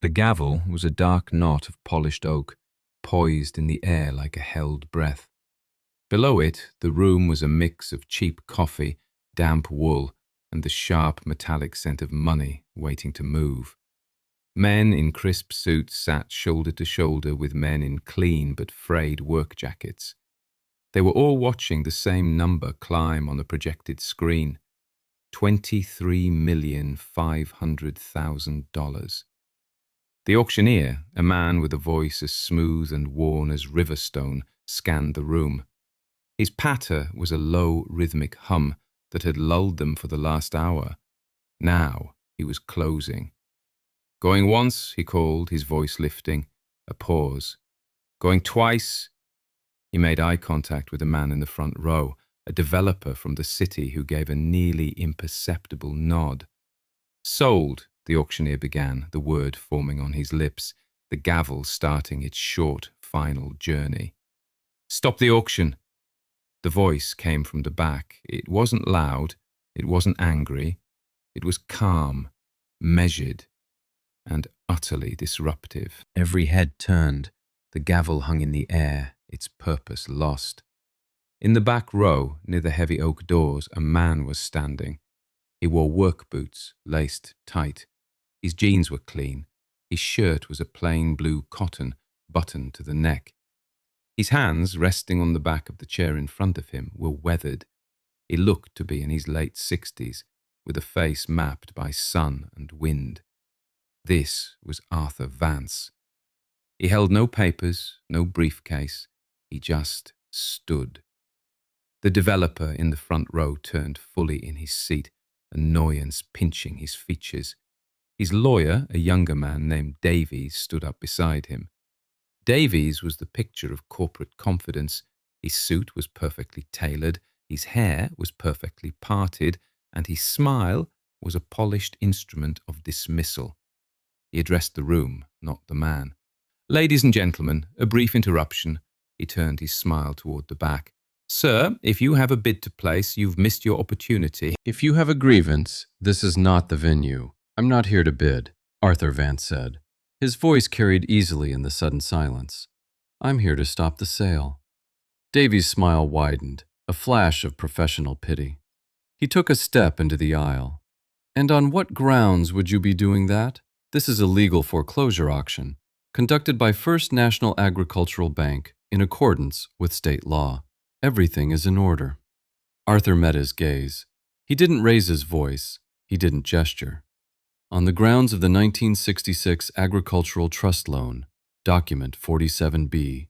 The gavel was a dark knot of polished oak, poised in the air like a held breath. Below it, the room was a mix of cheap coffee, damp wool, and the sharp metallic scent of money waiting to move. Men in crisp suits sat shoulder to shoulder with men in clean but frayed work jackets. They were all watching the same number climb on the projected screen. $23,500,000. The auctioneer, a man with a voice as smooth and worn as Riverstone, scanned the room. His patter was a low, rhythmic hum that had lulled them for the last hour. Now he was closing. "Going once," he called, his voice lifting. A pause. "Going twice." He made eye contact with a man in the front row, a developer from the city who gave a nearly imperceptible nod. "Sold," the auctioneer began, the word forming on his lips, the gavel starting its short, final journey. "Stop the auction." The voice came from the back. It wasn't loud, it wasn't angry, it was calm, measured, and utterly disruptive. Every head turned, the gavel hung in the air, its purpose lost. In the back row, near the heavy oak doors, a man was standing. He wore work boots, laced tight. His jeans were clean. His shirt was a plain blue cotton, buttoned to the neck. His hands, resting on the back of the chair in front of him, were weathered. He looked to be in his late 60s, with a face mapped by sun and wind. This was Arthur Vance. He held no papers, no briefcase. He just stood. The developer in the front row turned fully in his seat, annoyance pinching his features. His lawyer, a younger man named Davies, stood up beside him. Davies was the picture of corporate confidence. His suit was perfectly tailored, his hair was perfectly parted, and his smile was a polished instrument of dismissal. He addressed the room, not the man. "Ladies and gentlemen, a brief interruption." He turned his smile toward the back. "Sir, if you have a bid to place, you've missed your opportunity." "If you have a grievance, this is not the venue. I'm not here to bid," Arthur Vance said. His voice carried easily in the sudden silence. "I'm here to stop the sale." Davy's smile widened, a flash of professional pity. He took a step into the aisle. "And on what grounds would you be doing that? This is a legal foreclosure auction, conducted by First National Agricultural Bank in accordance with state law. Everything is in order." Arthur met his gaze. He didn't raise his voice. He didn't gesture. "On the grounds of the 1966 Agricultural Trust Loan, Document 47B,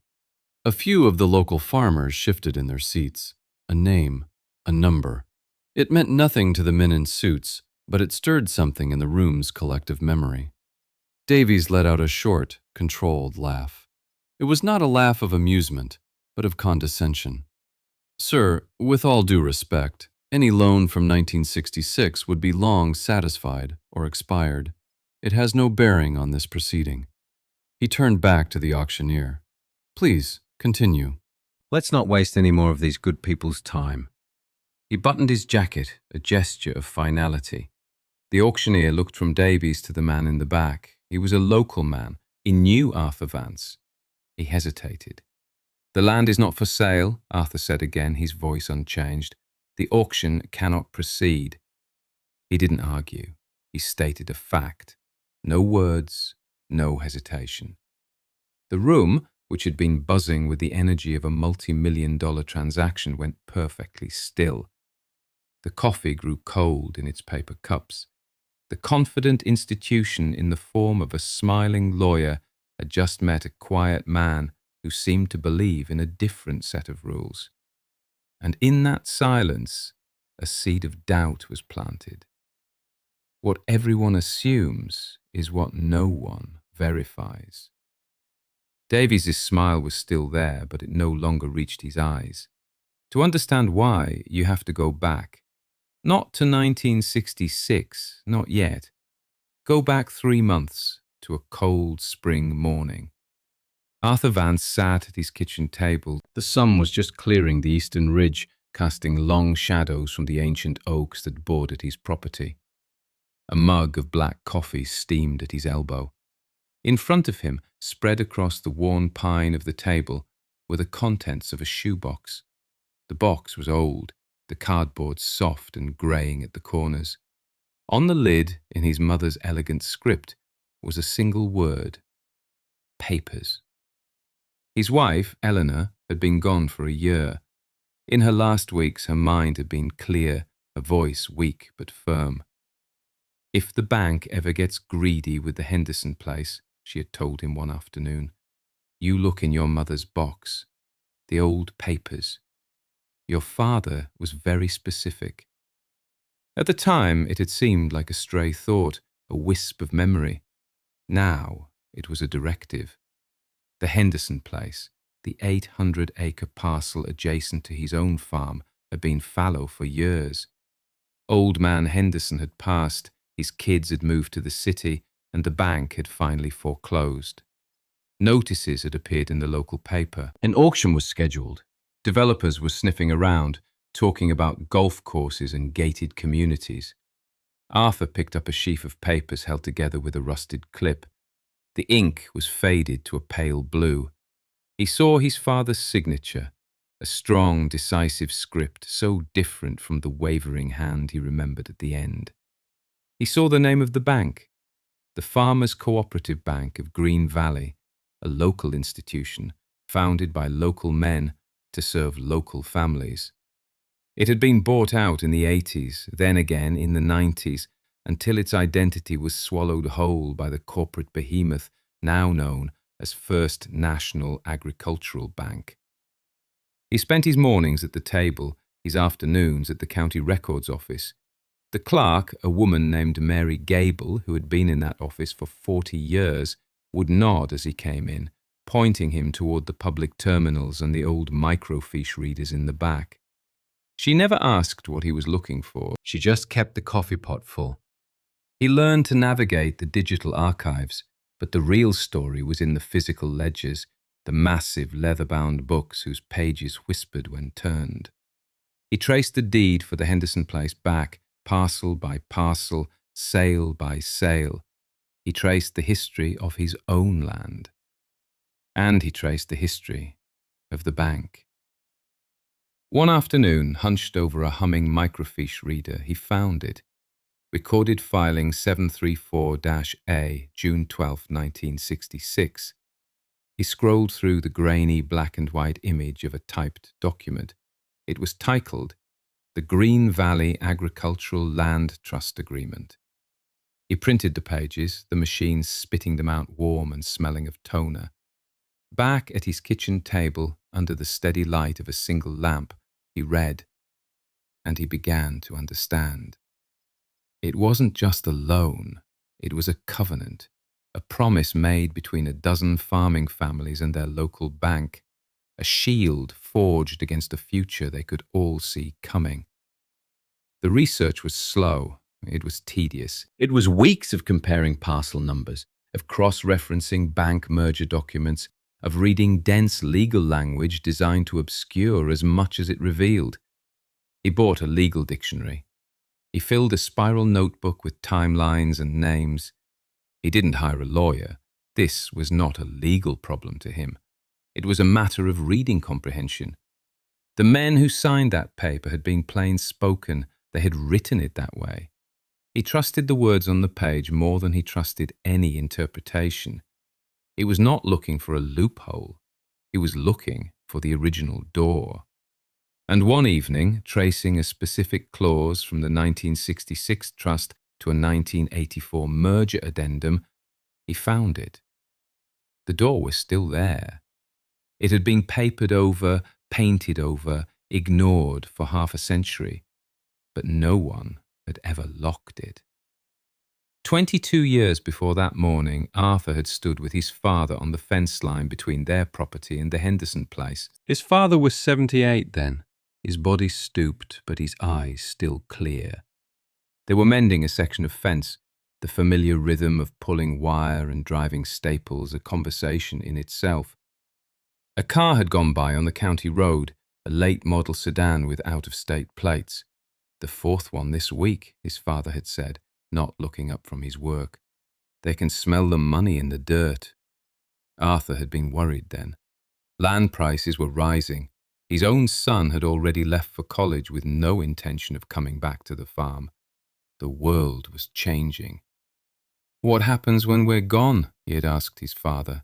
a few of the local farmers shifted in their seats. A name, a number. It meant nothing to the men in suits, but it stirred something in the room's collective memory." Davies let out a short, controlled laugh. It was not a laugh of amusement, but of condescension. "Sir, with all due respect, any loan from 1966 would be long satisfied or expired. It has no bearing on this proceeding." He turned back to the auctioneer. "Please, continue." "Let's not waste any more of these good people's time." He buttoned his jacket, a gesture of finality. The auctioneer looked from Davies to the man in the back. He was a local man. He knew Arthur Vance. He hesitated. "The land is not for sale," Arthur said again, his voice unchanged. "The auction cannot proceed." He didn't argue. He stated a fact. No words, no hesitation. The room, which had been buzzing with the energy of a multi-million-dollar transaction, went perfectly still. The coffee grew cold in its paper cups. The confident institution in the form of a smiling lawyer had just met a quiet man who seemed to believe in a different set of rules. And in that silence, a seed of doubt was planted. What everyone assumes is what no one verifies. Davies' smile was still there, but it no longer reached his eyes. To understand why, you have to go back. Not to 1966, not yet. Go back 3 months to a cold spring morning. Arthur Vance sat at his kitchen table. The sun was just clearing the eastern ridge, casting long shadows from the ancient oaks that bordered his property. A mug of black coffee steamed at his elbow. In front of him, spread across the worn pine of the table, were the contents of a shoebox. The box was old, the cardboard soft and greying at the corners. On the lid, in his mother's elegant script, was a single word: papers. His wife, Eleanor, had been gone for a year. In her last weeks, her mind had been clear, her voice weak but firm. "If the bank ever gets greedy with the Henderson place," she had told him one afternoon, "you look in your mother's box. The old papers. Your father was very specific." At the time, it had seemed like a stray thought, a wisp of memory. Now, it was a directive. The Henderson place, the 800-acre parcel adjacent to his own farm, had been fallow for years. Old man Henderson had passed, his kids had moved to the city, and the bank had finally foreclosed. Notices had appeared in the local paper. An auction was scheduled. Developers were sniffing around, talking about golf courses and gated communities. Arthur picked up a sheaf of papers held together with a rusted clip. The ink was faded to a pale blue. He saw his father's signature, a strong, decisive script so different from the wavering hand he remembered at the end. He saw the name of the bank, the Farmers Cooperative Bank of Green Valley, a local institution founded by local men to serve local families. It had been bought out in the 80s, then again in the 90s, until its identity was swallowed whole by the corporate behemoth now known as First National Agricultural Bank. He spent his mornings at the table, his afternoons at the county records office. The clerk, a woman named Mary Gable, who had been in that office for 40 years, would nod as he came in, pointing him toward the public terminals and the old microfiche readers in the back. She never asked what he was looking for. She just kept the coffee pot full. He learned to navigate the digital archives, but the real story was in the physical ledgers, the massive leather-bound books whose pages whispered when turned. He traced the deed for the Henderson place back, parcel by parcel, sale by sale. He traced the history of his own land. And he traced the history of the bank. One afternoon, hunched over a humming microfiche reader, he found it. Recorded filing 734-A, June 12, 1966. He scrolled through the grainy black and white image of a typed document. It was titled The Green Valley Agricultural Land Trust Agreement. He printed the pages, the machine spitting them out warm and smelling of toner. Back at his kitchen table, under the steady light of a single lamp, he read, and he began to understand. It wasn't just a loan, it was a covenant, a promise made between a dozen farming families and their local bank, a shield forged against a future they could all see coming. The research was slow, it was tedious. It was weeks of comparing parcel numbers, of cross-referencing bank merger documents, of reading dense legal language designed to obscure as much as it revealed. He bought a legal dictionary. He filled a spiral notebook with timelines and names. He didn't hire a lawyer. This was not a legal problem to him. It was a matter of reading comprehension. The men who signed that paper had been plain-spoken. They had written it that way. He trusted the words on the page more than he trusted any interpretation. He was not looking for a loophole. He was looking for the original door. And one evening, tracing a specific clause from the 1966 trust to a 1984 merger addendum, he found it. The door was still there. It had been papered over, painted over, ignored for half a century, but no one had ever locked it. 22 years before that morning, Arthur had stood with his father on the fence line between their property and the Henderson place. His father was 78 then, his body stooped, but his eyes still clear. They were mending a section of fence, the familiar rhythm of pulling wire and driving staples a conversation in itself. A car had gone by on the county road, a late-model sedan with out-of-state plates. The fourth one this week, his father had said, not looking up from his work. They can smell the money in the dirt. Arthur had been worried then. Land prices were rising. His own son had already left for college with no intention of coming back to the farm. The world was changing. "What happens when we're gone?" he had asked his father.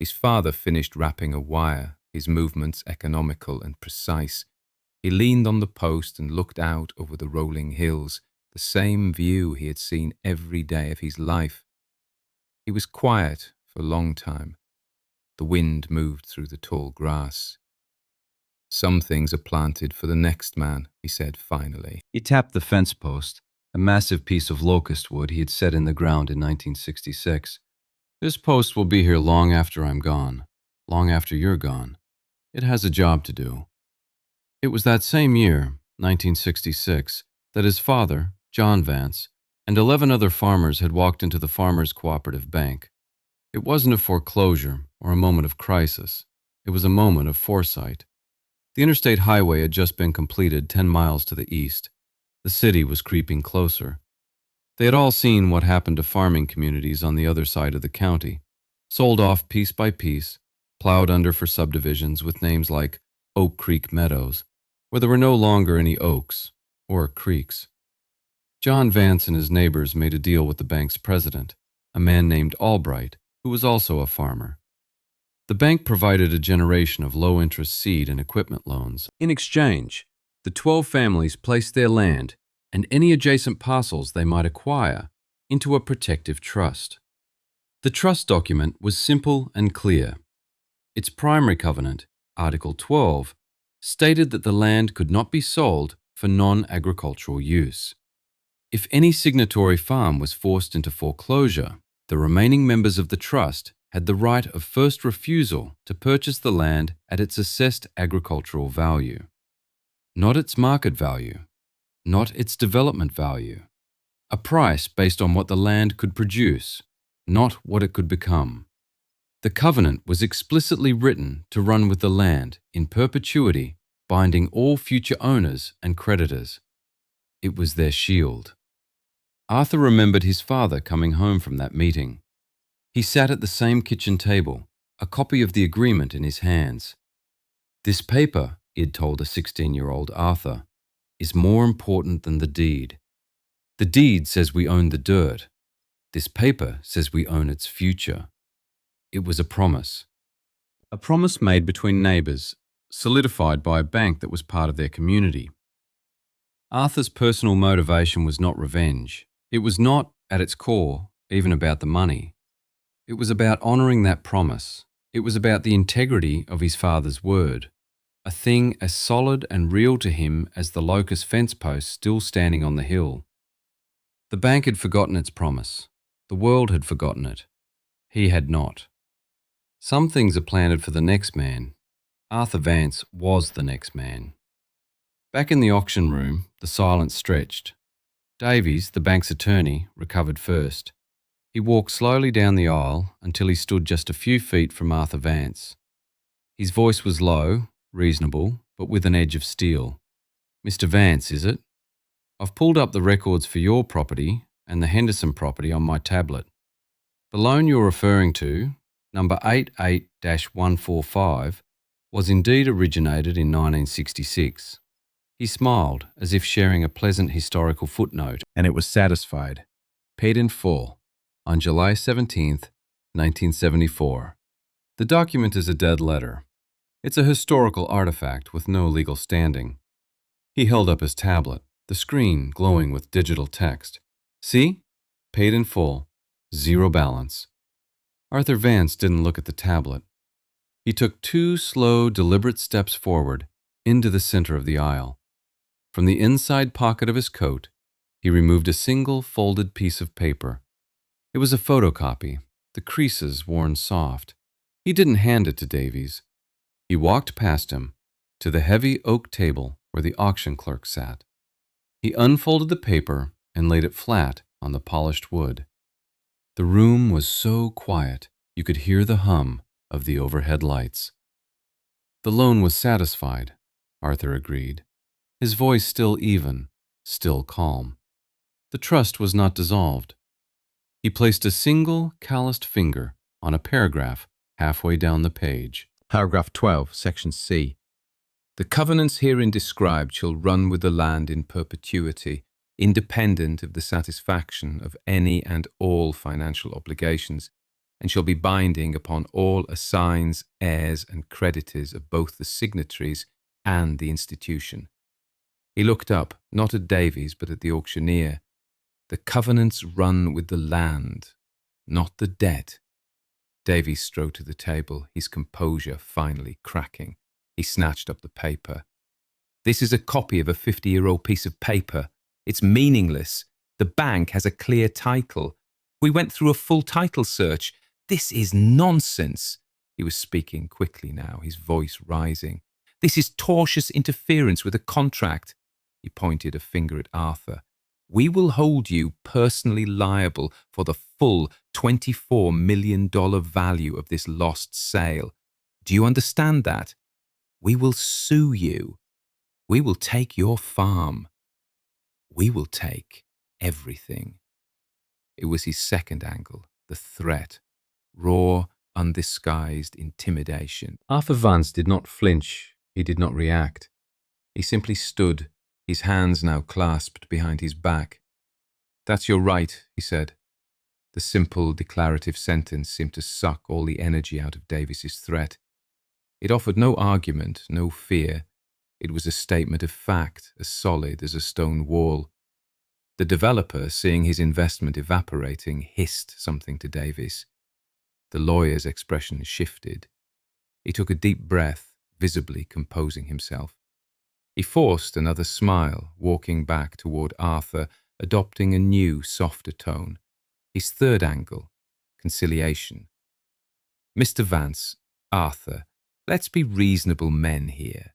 His father finished wrapping a wire, his movements economical and precise. He leaned on the post and looked out over the rolling hills, the same view he had seen every day of his life. He was quiet for a long time. The wind moved through the tall grass. "Some things are planted for the next man," he said finally. He tapped the fence post, a massive piece of locust wood he had set in the ground in 1966. "This post will be here long after I'm gone, long after you're gone. It has a job to do." It was that same year, 1966, that his father, John Vance, and 11 other farmers had walked into the Farmers Cooperative Bank. It wasn't a foreclosure or a moment of crisis. It was a moment of foresight. The interstate highway had just been completed 10 miles to the east. The city was creeping closer. They had all seen what happened to farming communities on the other side of the county, sold off piece by piece, plowed under for subdivisions with names like Oak Creek Meadows, where there were no longer any oaks or creeks. John Vance and his neighbors made a deal with the bank's president, a man named Albright, who was also a farmer. The bank provided a generation of low-interest seed and equipment loans. In exchange, the 12 families placed their land and any adjacent parcels they might acquire into a protective trust. The trust document was simple and clear. Its primary covenant, Article 12, stated that the land could not be sold for non-agricultural use. If any signatory farm was forced into foreclosure, the remaining members of the trust had the right of first refusal to purchase the land at its assessed agricultural value. Not its market value, not its development value. A price based on what the land could produce, not what it could become. The covenant was explicitly written to run with the land in perpetuity, binding all future owners and creditors. It was their shield. Arthur remembered his father coming home from that meeting. He sat at the same kitchen table, a copy of the agreement in his hands. "This paper," he had told a 16-year-old Arthur, "is more important than the deed. The deed says we own the dirt. This paper says we own its future." It was a promise made between neighbors, solidified by a bank that was part of their community. Arthur's personal motivation was not revenge. It was not, at its core, even about the money. It was about honoring that promise. It was about the integrity of his father's word, a thing as solid and real to him as the locust fence post still standing on the hill. The bank had forgotten its promise. The world had forgotten it. He had not. Some things are planted for the next man. Arthur Vance was the next man. Back in the auction room, the silence stretched. Davies, the bank's attorney, recovered first. He walked slowly down the aisle until he stood just a few feet from Arthur Vance. His voice was low, reasonable, but with an edge of steel. "Mr. Vance, is it? I've pulled up the records for your property and the Henderson property on my tablet. The loan you're referring to, number 88-145, was indeed originated in 1966. He smiled, as if sharing a pleasant historical footnote, and it was satisfied. Paid in full, on July 17th, 1974. The document is a dead letter. It's a historical artifact with no legal standing. He held up his tablet, the screen glowing with digital text. "See? Paid in full. Zero balance." Arthur Vance didn't look at the tablet. He took 2 slow, deliberate steps forward, into the center of the aisle. From the inside pocket of his coat, he removed a single folded piece of paper. It was a photocopy, the creases worn soft. He didn't hand it to Davies. He walked past him, to the heavy oak table where the auction clerk sat. He unfolded the paper and laid it flat on the polished wood. The room was so quiet you could hear the hum of the overhead lights. The loan was satisfied, Arthur agreed, his voice still even, still calm. The trust was not dissolved. He placed a single calloused finger on a paragraph halfway down the page. Paragraph 12, Section C. The covenants herein described shall run with the land in perpetuity, independent of the satisfaction of any and all financial obligations, and shall be binding upon all assigns, heirs, and creditors of both the signatories and the institution. He looked up, not at Davies, but at the auctioneer. The covenants run with the land, not the debt. Davies strode to the table, his composure finally cracking. He snatched up the paper. This is a copy of a 50-year-old piece of paper. It's meaningless. The bank has a clear title. We went through a full title search. This is nonsense. He was speaking quickly now, his voice rising. This is tortious interference with a contract. He pointed a finger at Arthur. We will hold you personally liable for the full $24 million value of this lost sale. Do you understand that? We will sue you. We will take your farm. We will take everything. It was his second angle, the threat, raw, undisguised intimidation. Arthur Vance did not flinch. He did not react. He simply stood, his hands now clasped behind his back. That's your right, he said. The simple, declarative sentence seemed to suck all the energy out of Davies's threat. It offered no argument, no fear. It was a statement of fact, as solid as a stone wall. The developer, seeing his investment evaporating, hissed something to Davies. The lawyer's expression shifted. He took a deep breath, visibly composing himself. He forced another smile, walking back toward Arthur, adopting a new, softer tone. His third angle, conciliation. Mr. Vance, Arthur, let's be reasonable men here.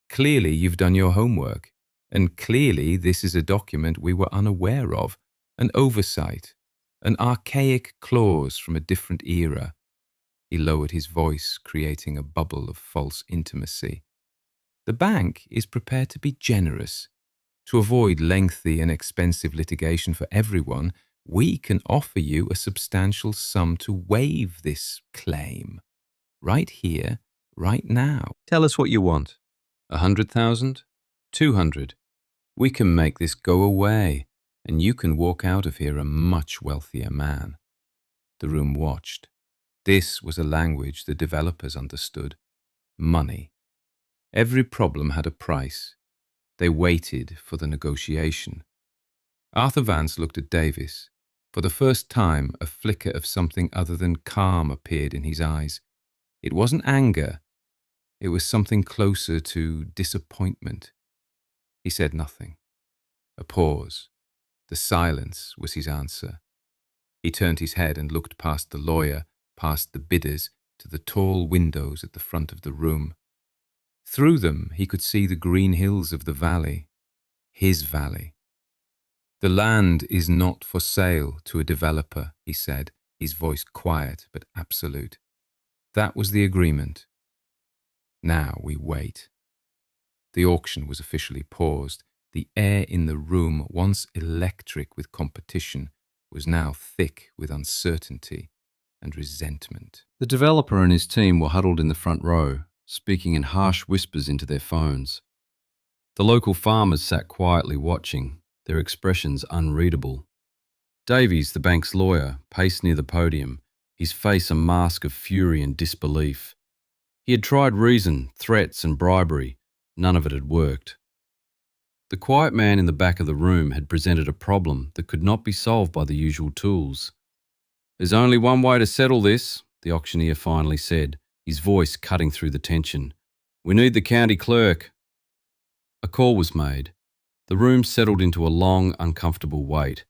Clearly you've done your homework, and clearly this is a document we were unaware of, an oversight, an archaic clause from a different era. He lowered his voice, creating a bubble of false intimacy. The bank is prepared to be generous. To avoid lengthy and expensive litigation for everyone, we can offer you a substantial sum to waive this claim. Right here, right now. Tell us what you want. 100,000? 200. We can make this go away, and you can walk out of here a much wealthier man. The room watched. This was a language the developers understood. Money. Every problem had a price. They waited for the negotiation. Arthur Vance looked at Davies. For the first time, a flicker of something other than calm appeared in his eyes. It wasn't anger. It was something closer to disappointment. He said nothing. A pause. The silence was his answer. He turned his head and looked past the lawyer, past the bidders, to the tall windows at the front of the room. Through them he could see the green hills of the valley. His valley. The land is not for sale to a developer, he said, his voice quiet but absolute. That was the agreement. Now we wait. The auction was officially paused. The air in the room, once electric with competition, was now thick with uncertainty and resentment. The developer and his team were huddled in the front row, speaking in harsh whispers into their phones. The local farmers sat quietly watching, their expressions unreadable. Davies, the bank's lawyer, paced near the podium, his face a mask of fury and disbelief. He had tried reason, threats and bribery. None of it had worked. The quiet man in the back of the room had presented a problem that could not be solved by the usual tools. There's only one way to settle this, the auctioneer finally said, his voice cutting through the tension. We need the county clerk. A call was made. The room settled into a long, uncomfortable wait.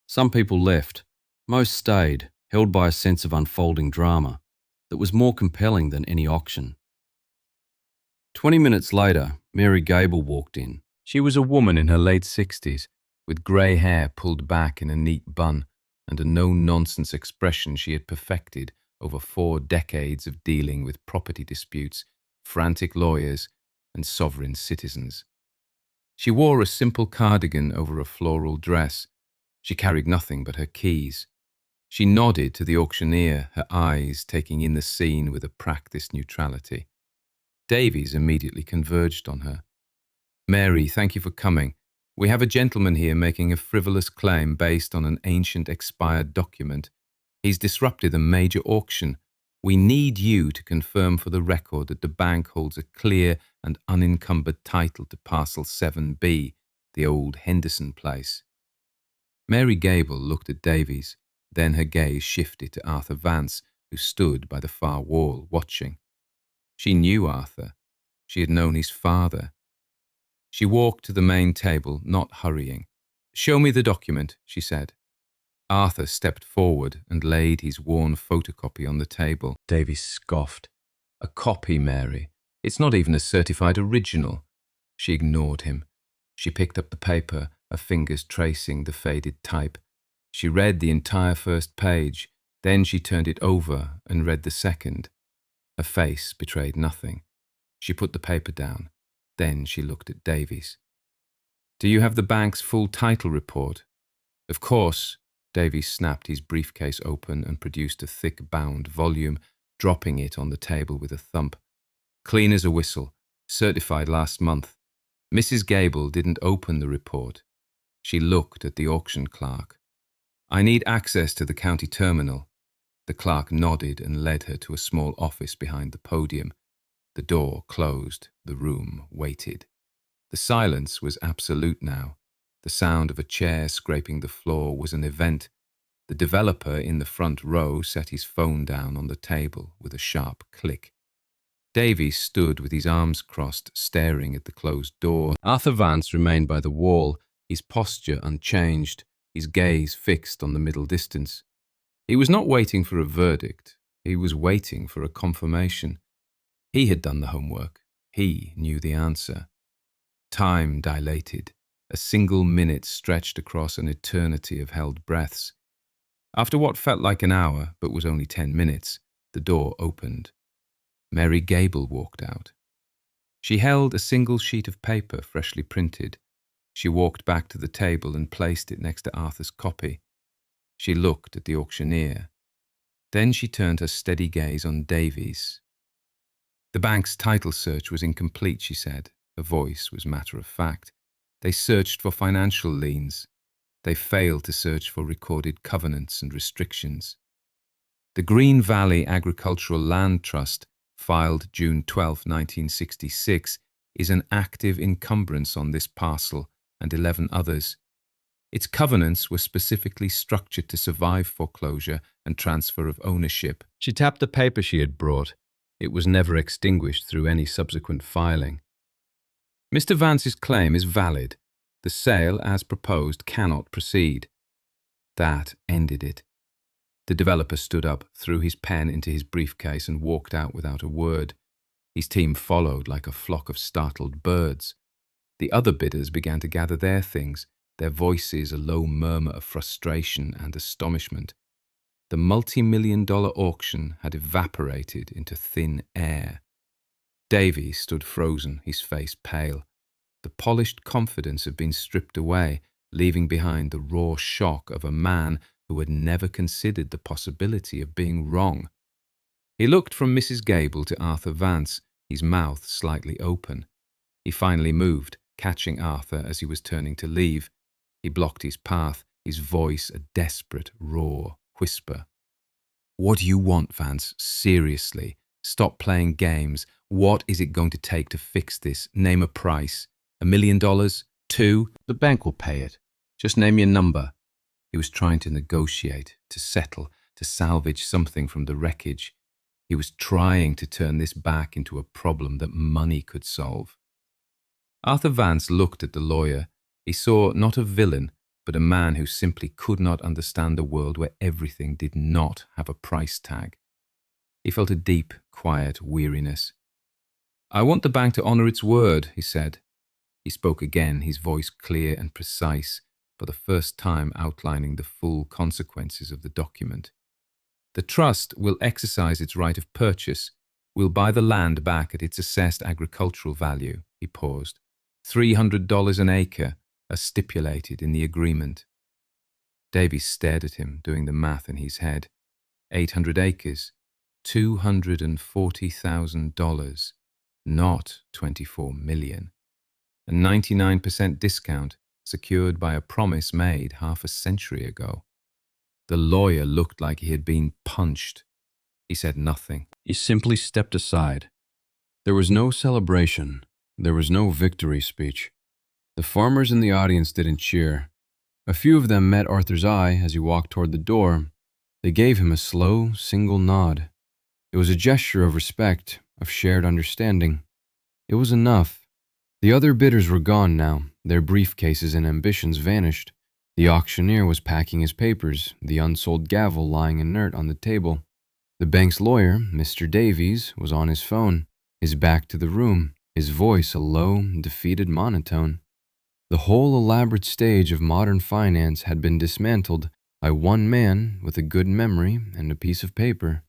Some people left. Most stayed, held by a sense of unfolding drama that was more compelling than any auction. 20 minutes later, Mary Gable walked in. She was a woman in her late 60s, with grey hair pulled back in a neat bun and a no-nonsense expression she had perfected over 4 decades of dealing with property disputes, frantic lawyers, and sovereign citizens. She wore a simple cardigan over a floral dress. She carried nothing but her keys. She nodded to the auctioneer, her eyes taking in the scene with a practiced neutrality. Davies immediately converged on her. "Mary, thank you for coming. We have a gentleman here making a frivolous claim based on an ancient expired document. He's disrupted a major auction. We need you to confirm for the record that the bank holds a clear and unencumbered title to Parcel 7B, the old Henderson place." Mary Gable looked at Davies, then her gaze shifted to Arthur Vance, who stood by the far wall, watching. She knew Arthur. She had known his father. She walked to the main table, not hurrying. "Show me the document," she said. Arthur stepped forward and laid his worn photocopy on the table. Davies scoffed. "A copy, Mary. It's not even a certified original." She ignored him. She picked up the paper, her fingers tracing the faded type. She read the entire first page, then she turned it over and read the second. Her face betrayed nothing. She put the paper down. Then she looked at Davies. "Do you have the bank's full title report?" "Of course." Davies snapped his briefcase open and produced a thick-bound volume, dropping it on the table with a thump. "Clean as a whistle. Certified last month." Mrs. Gable didn't open the report. She looked at the auction clerk. "I need access to the county terminal." The clerk nodded and led her to a small office behind the podium. The door closed. The room waited. The silence was absolute now. The sound of a chair scraping the floor was an event. The developer in the front row set his phone down on the table with a sharp click. Davies stood with his arms crossed, staring at the closed door. Arthur Vance remained by the wall, his posture unchanged, his gaze fixed on the middle distance. He was not waiting for a verdict. He was waiting for a confirmation. He had done the homework. He knew the answer. Time dilated. A single minute stretched across an eternity of held breaths. After what felt like an hour, but was only 10 minutes, the door opened. Mary Gable walked out. She held a single sheet of paper freshly printed. She walked back to the table and placed it next to Arthur's copy. She looked at the auctioneer. Then she turned her steady gaze on Davies. "The bank's title search was incomplete," she said. Her voice was matter of fact. "They searched for financial liens. They failed to search for recorded covenants and restrictions. The Green Valley Agricultural Land Trust, filed June 12, 1966, is an active encumbrance on this parcel and 11 others. Its covenants were specifically structured to survive foreclosure and transfer of ownership." She tapped the paper she had brought. It was never extinguished through any subsequent filing. "Mr. Vance's claim is valid. The sale, as proposed, cannot proceed." That ended it. The developer stood up, threw his pen into his briefcase and walked out without a word. His team followed like a flock of startled birds. The other bidders began to gather their things, their voices a low murmur of frustration and astonishment. The multi-million-dollar auction had evaporated into thin air. Davies stood frozen, his face pale. The polished confidence had been stripped away, leaving behind the raw shock of a man who had never considered the possibility of being wrong. He looked from Mrs. Gable to Arthur Vance, his mouth slightly open. He finally moved, catching Arthur as he was turning to leave. He blocked his path, his voice a desperate, raw whisper. "What do you want, Vance? Seriously. Stop playing games. What is it going to take to fix this? Name a price. $1 million? 2? The bank will pay it. Just name your number." He was trying to negotiate, to settle, to salvage something from the wreckage. He was trying to turn this back into a problem that money could solve. Arthur Vance looked at the lawyer. He saw not a villain, but a man who simply could not understand a world where everything did not have a price tag. He felt a deep, quiet weariness. "I want the bank to honor its word," he said. He spoke again, his voice clear and precise, for the first time outlining the full consequences of the document. "The trust will exercise its right of purchase. We'll buy the land back at its assessed agricultural value." He paused. $300 an acre, as stipulated in the agreement. Davy stared at him, doing the math in his head. 800 acres, $240,000, not 24 million. A 99% discount secured by a promise made half a century ago. The lawyer looked like he had been punched. He said nothing. He simply stepped aside. There was no celebration. There was no victory speech. The farmers in the audience didn't cheer. A few of them met Arthur's eye as he walked toward the door. They gave him a slow, single nod. It was a gesture of respect, of shared understanding. It was enough. The other bidders were gone now. Their briefcases and ambitions vanished. The auctioneer was packing his papers, the unsold gavel lying inert on the table. The bank's lawyer, Mr. Davies, was on his phone, his back to the room, his voice a low, defeated monotone. The whole elaborate stage of modern finance had been dismantled by one man with a good memory and a piece of paper.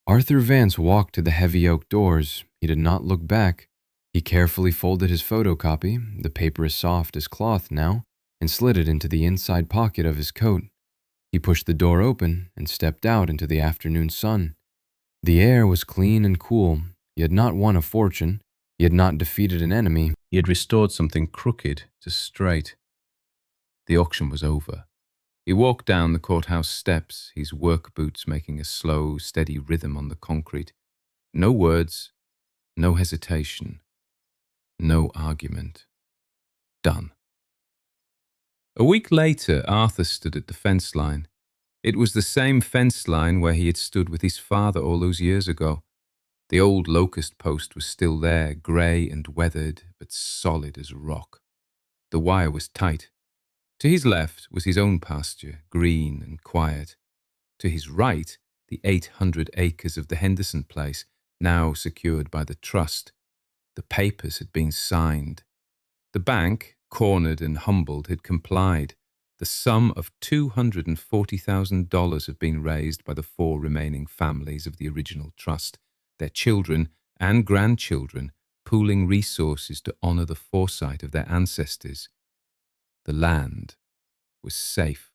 Arthur Vance walked to the heavy oak doors. He did not look back. He carefully folded his photocopy, the paper as soft as cloth now, and slid it into the inside pocket of his coat. He pushed the door open and stepped out into the afternoon sun. The air was clean and cool. He had not won a fortune. He had not defeated an enemy. He had restored something crooked to straight. The auction was over. He walked down the courthouse steps, his work boots making a slow, steady rhythm on the concrete. No words, no hesitation, no argument. Done. A week later, Arthur stood at the fence line. It was the same fence line where he had stood with his father all those years ago. The old locust post was still there, grey and weathered, but solid as rock. The wire was tight. To his left was his own pasture, green and quiet. To his right, the 800 acres of the Henderson place, now secured by the trust. The papers had been signed. The bank, cornered and humbled, had complied. The sum of $240,000 had been raised by the 4 remaining families of the original trust, their children and grandchildren pooling resources to honour the foresight of their ancestors. The land was safe.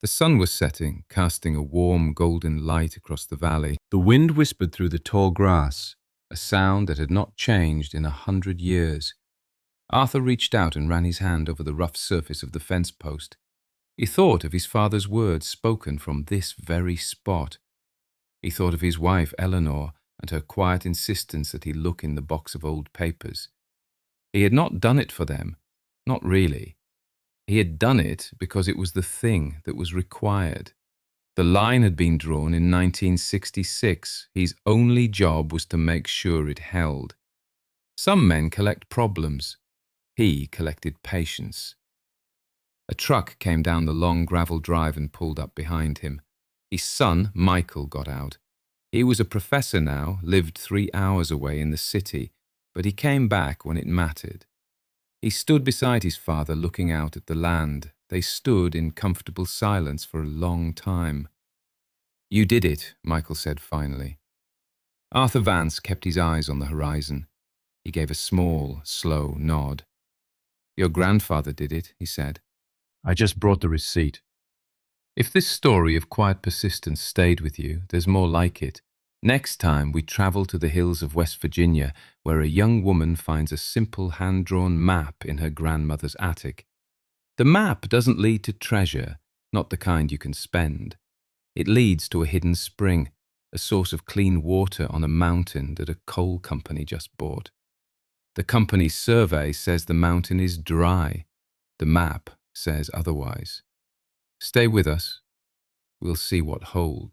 The sun was setting, casting a warm golden light across the valley. The wind whispered through the tall grass, a sound that had not changed in 100 years. Arthur reached out and ran his hand over the rough surface of the fence post. He thought of his father's words spoken from this very spot. He thought of his wife, Eleanor, and her quiet insistence that he look in the box of old papers. He had not done it for them, not really. He had done it because it was the thing that was required. The line had been drawn in 1966. His only job was to make sure it held. Some men collect problems. He collected patience. A truck came down the long gravel drive and pulled up behind him. His son, Michael, got out. He was a professor now, lived 3 hours away in the city, but he came back when it mattered. He stood beside his father, looking out at the land. They stood in comfortable silence for a long time. "You did it," Michael said finally. Arthur Vance kept his eyes on the horizon. He gave a small, slow nod. "Your grandfather did it," he said. I just brought the receipt. If this story of quiet persistence stayed with you, there's more like it. Next time we travel to the hills of West Virginia, where a young woman finds a simple hand-drawn map in her grandmother's attic. The map doesn't lead to treasure, not the kind you can spend. It leads to a hidden spring, a source of clean water on a mountain that a coal company just bought. The company's survey says the mountain is dry. The map says otherwise. Stay with us. We'll see what holds.